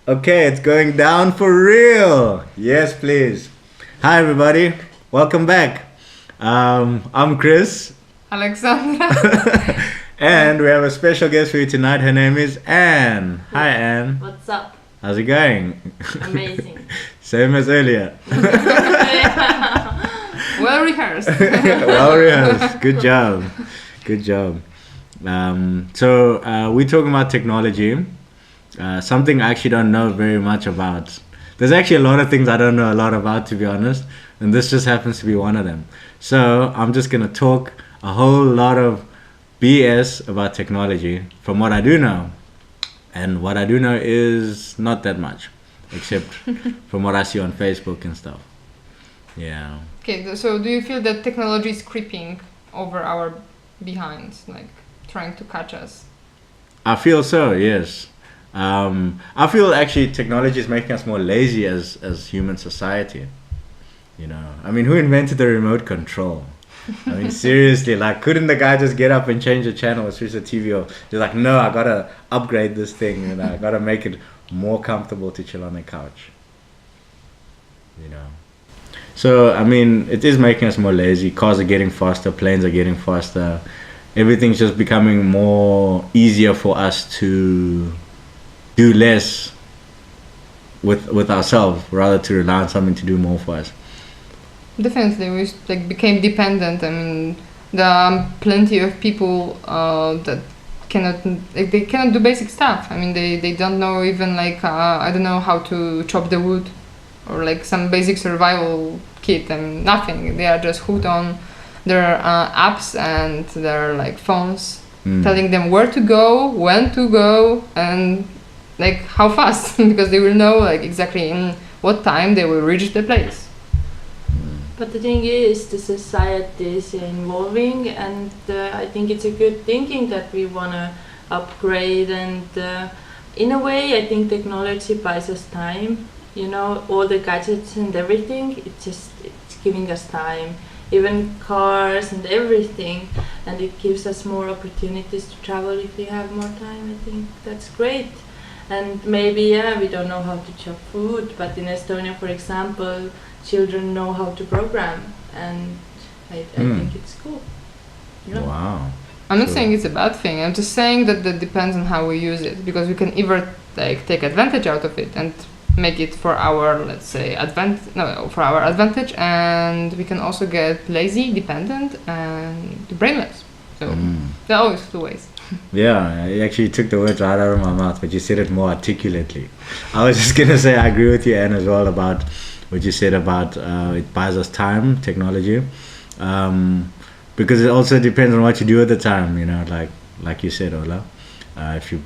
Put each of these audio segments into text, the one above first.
Okay, it's going down for real. Yes, please. Hi, everybody. Welcome back. I'm Chris, Alexandra. and we have a special guest for you tonight. Her name is Anne. Hi, Anne. What's up? How's it going? Amazing. Same as earlier. Well rehearsed. Well rehearsed. Good job. Good job. So we're talking about technology. Something I actually don't know very much about. There's actually a lot of things I don't know a lot about, to be honest, and this just happens to be one of them. So I'm just gonna talk a whole lot of BS about technology from what I do know, and what I do know is not that much, except from what I see on Facebook and stuff. Yeah. Okay, so do you feel that technology is creeping over our behinds, like trying to catch us? I feel so, yes. I feel actually technology is making us more lazy as human society. You know, I mean, who invented the remote control? I mean, seriously, like, couldn't the guy just get up and change the channel or switch the TV? Or they're like, no, I gotta upgrade this thing, and I gotta make it more comfortable to chill on the couch. You know. So I mean, it is making us more lazy. Cars are getting faster, planes are getting faster. Everything's just becoming more easier for us to do less with ourselves, rather to rely on something to do more for us. Definitely, we became dependent. I mean, there are plenty of people that cannot they cannot do basic stuff. I mean, they don't know even I don't know how to chop the wood, or like some basic survival kit. I mean, nothing. They are just hooked on their apps and their phones, telling them where to go, when to go, and how fast, because they will know exactly in what time they will reach the place. But the thing is, the society is evolving, and I think it's a good thinking that we want to upgrade. And in a way, I think technology buys us time. You know, all the gadgets and everything, it's giving us time. Even cars and everything, and it gives us more opportunities to travel if we have more time. I think that's great. And maybe, we don't know how to chop food, but in Estonia, for example, children know how to program, and I think it's cool. You know? Wow. I'm not saying it's a bad thing. I'm just saying that depends on how we use it, because we can either take advantage out of it and make it for our, let's say, for our advantage, and we can also get lazy, dependent, and brainless. So there are always two ways. Yeah, you actually took the words right out of my mouth, but you said it more articulately. I was just gonna say I agree with you, Anne, as well, about what you said about it buys us time, technology, because it also depends on what you do at the time. You know, like you said, Ola, if you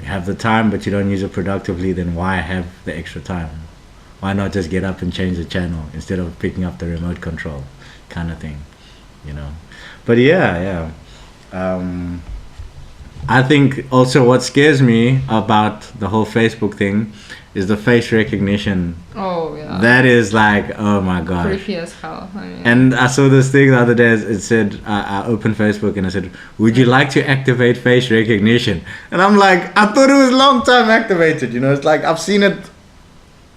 have the time but you don't use it productively, then why have the extra time? Why not just get up and change the channel instead of picking up the remote control, kind of thing, you know? But yeah. I think also what scares me about the whole Facebook thing is the face recognition. Oh yeah. That is oh my god. Creepy as hell. I mean. And I saw this thing the other day. It said, I opened Facebook and I said, would you like to activate face recognition? And I'm like, I thought it was long time activated. You know, it's I've seen it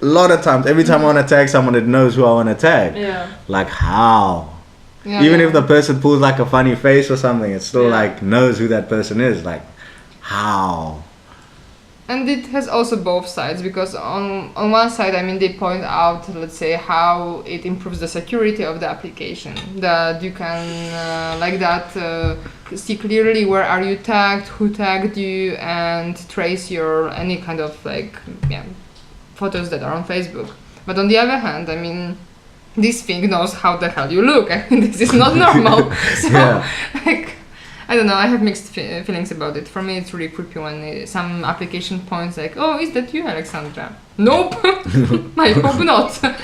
a lot of times. Every time I want to tag someone, it knows who I want to tag. Yeah. How? Yeah, Even if the person pulls a funny face or something, it still Yeah. knows who that person is. How? And it has also both sides, because on one side, I mean, they point out, let's say, how it improves the security of the application, that you can see clearly where are you tagged, who tagged you, and trace your any kind of photos that are on Facebook. But on the other hand, I mean, this thing knows how the hell you look. I mean, this is not normal. So, I don't know, I have mixed feelings about it. For me, it's really creepy when some application points oh, is that you, Alexandra? Nope! I hope not. I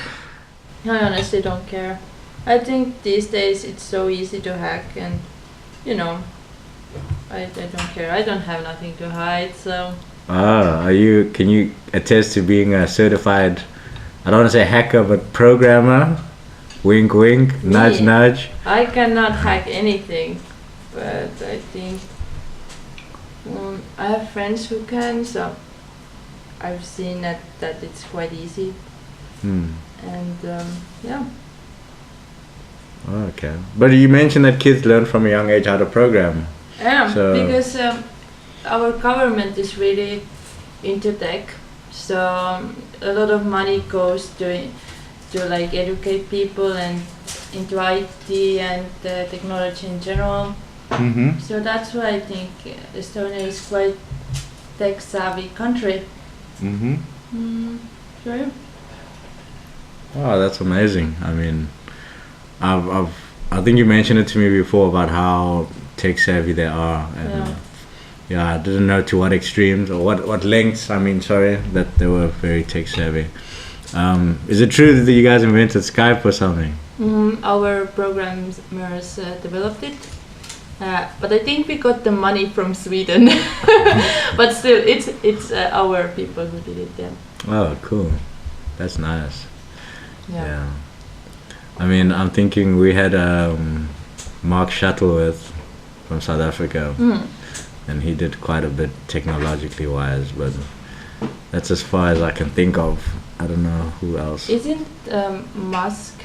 honestly don't care. I think these days it's so easy to hack, and you know, I don't care. I don't have nothing to hide, so. Can you attest to being a certified, I don't want to say hacker, but programmer? Wink wink, nudge nudge. I cannot hack anything, but I think I have friends who can, so I've seen that it's quite easy, Hmm. and yeah. Okay. But you mentioned that kids learn from a young age how to program. Yeah, So- because our government is really into tech, so a lot of money goes to like educate people and into IT and technology in general. Mm-hmm. So that's why I think Estonia is quite tech savvy country. Mm-hmm. Sure. Oh, that's amazing. I mean, I think you mentioned it to me before about how tech savvy they are, and yeah, I didn't know to what extremes or what lengths. I mean, sorry, that they were very tech savvy. Is it true that you guys invented Skype or something? Our programmers developed it, but I think we got the money from Sweden. But still, it's our people who did it. Yeah. Oh, cool. That's nice. Yeah. Yeah. I mean, I'm thinking we had Mark Shuttleworth from South Africa, and he did quite a bit technologically wise, but that's as far as I can think of. I don't know who else. Isn't Musk?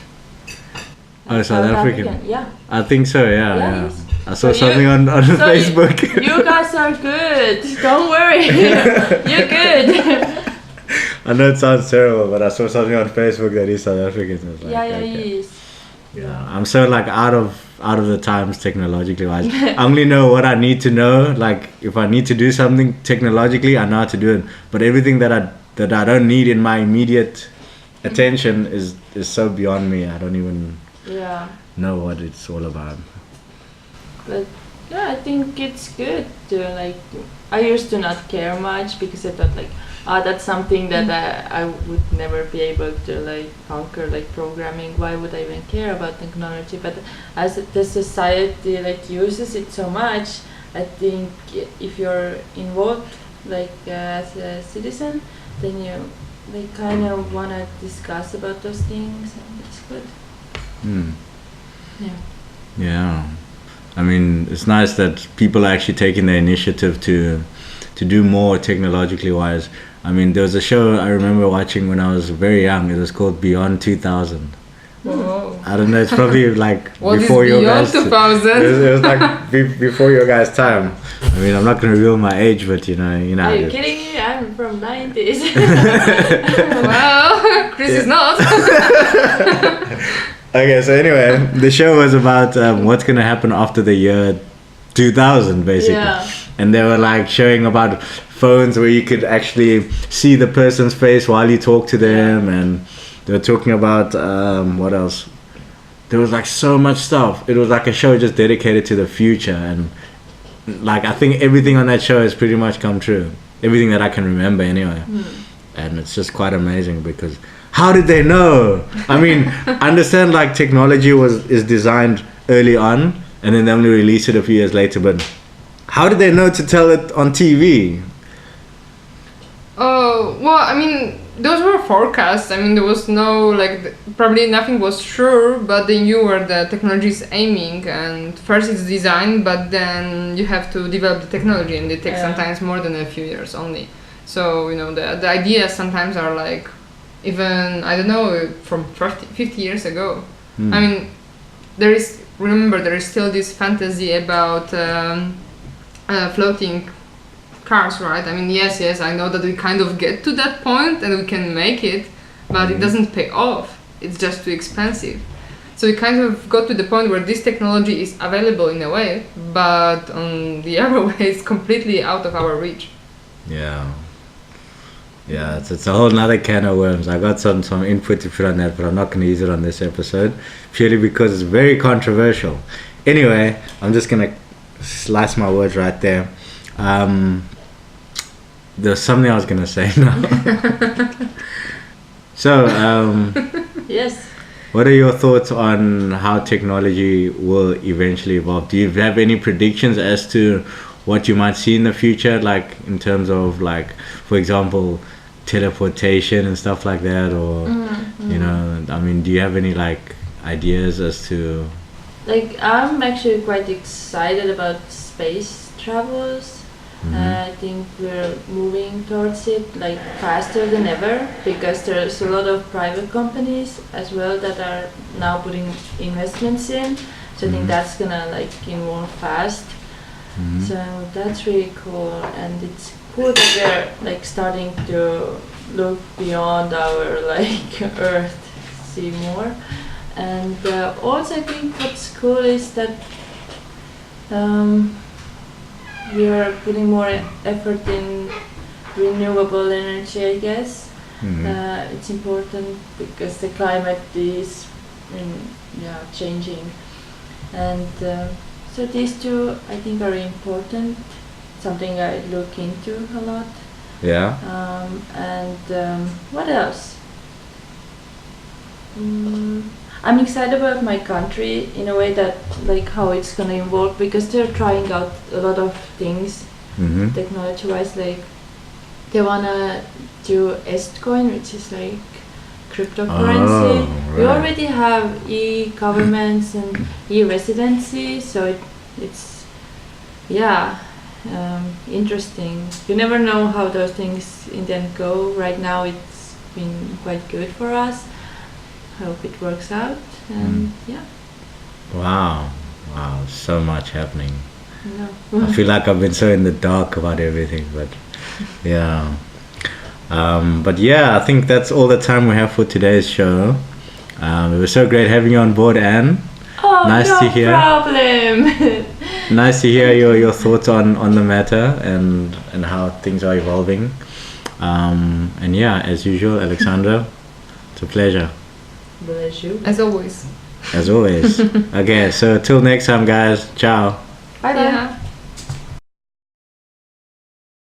Oh, South African. Yeah. I think so. Yeah. Yeah, Yeah. he's- I saw So something you- on so you- Facebook. You guys are good. Don't worry. You're good. I know it sounds terrible, but I saw something on Facebook that he's South African. I was like, Yeah, okay. he is. Yeah, I'm so like out of the times technologically wise. I only know what I need to know. Like if I need to do something technologically, I know how to do it. But everything that I don't need in my immediate attention is so beyond me. I don't even Yeah. know what it's all about. But yeah, I think it's good to like. I used to not care much because I thought like, that's something that I would never be able to like conquer, like programming. Why would I even care about technology? But as the society like uses it so much, I think if you're involved like as a citizen, then you like kind of wanna discuss about those things, and it's good. Hmm. Yeah. Yeah. I mean, it's nice that people are actually taking the initiative to do more technologically wise. I mean, there was a show I remember watching when I was very young. It was called Beyond 2000. Whoa. I don't know. It's probably like What before is your beyond guys. 2000? It was like before your guys' time. I mean, I'm not gonna reveal my age, but you know. Are you it- kidding me? I'm from 90s. Well, Chris is not. Okay, so anyway, the show was about what's gonna happen after the year 2000, basically. Yeah. And they were like showing about phones where you could actually see the person's face while you talk to them, and they were talking about what else? There was like so much stuff. It was like a show just dedicated to the future, and like I think everything on that show has pretty much come true. Everything that I can remember, anyway. And it's just quite amazing because how did they know? I mean, I understand like technology is designed early on, and then they only release it a few years later, but how did they know to tell it on TV? Oh, well, I mean, those were forecasts. I mean, there was no, like, probably nothing was sure, but they knew where the technology is aiming. And first it's design, but then you have to develop the technology, and it takes sometimes more than a few years only. So, you know, the ideas sometimes are like, even, I don't know, from 50 years ago. I mean, there is still this fantasy about floating cars, right? I mean, yes, I know that we kind of get to that point and we can make it, but it doesn't pay off. It's just too expensive. So we kind of got to the point where this technology is available in a way, but on the other way, it's completely out of our reach. Yeah. Yeah, it's a whole nother can of worms. I got some input to put on that, but I'm not going to use it on this episode, purely because it's very controversial. Anyway, I'm just going to slice my words right there. There's something I was going to say now. So, Yes. what are your thoughts on how technology will eventually evolve? Do you have any predictions as to what you might see in the future, like in terms of, like, for example, teleportation and stuff like that, or you know, I mean, do you have any like ideas as to? Like, I'm actually quite excited about space travels. I think we're moving towards it like faster than ever because there's a lot of private companies as well that are now putting investments in. So I think that's gonna like evolve fast. So that's really cool, and it's cool that we're like starting to look beyond our like Earth, see more. And also I think what's cool is that we are putting more effort in renewable energy, I guess. It's important because the climate is changing, and so these two I think are important, something I look into a lot. Yeah. And what else? I'm excited about my country in a way that like how it's gonna evolve because they're trying out a lot of things technology-wise. Like they wanna do Estcoin, which is like cryptocurrency. Oh, We right. already have e-governments and e-residency, so it's interesting. You never know how those things in the end go. Right now, it's been quite good for us. Hope it works out, and Wow, so much happening. no. I feel like I've been so in the dark about everything, but yeah. But yeah, I think that's all the time we have for today's show. It was so great having you on board, Anne. Oh, Nice no to hear. problem. Nice to hear your thoughts on the matter and how things are evolving. And yeah, as usual, Alexandra, it's a pleasure. Bless you. As always. As always. Okay, so till next time, guys. Ciao. Bye bye. Yeah.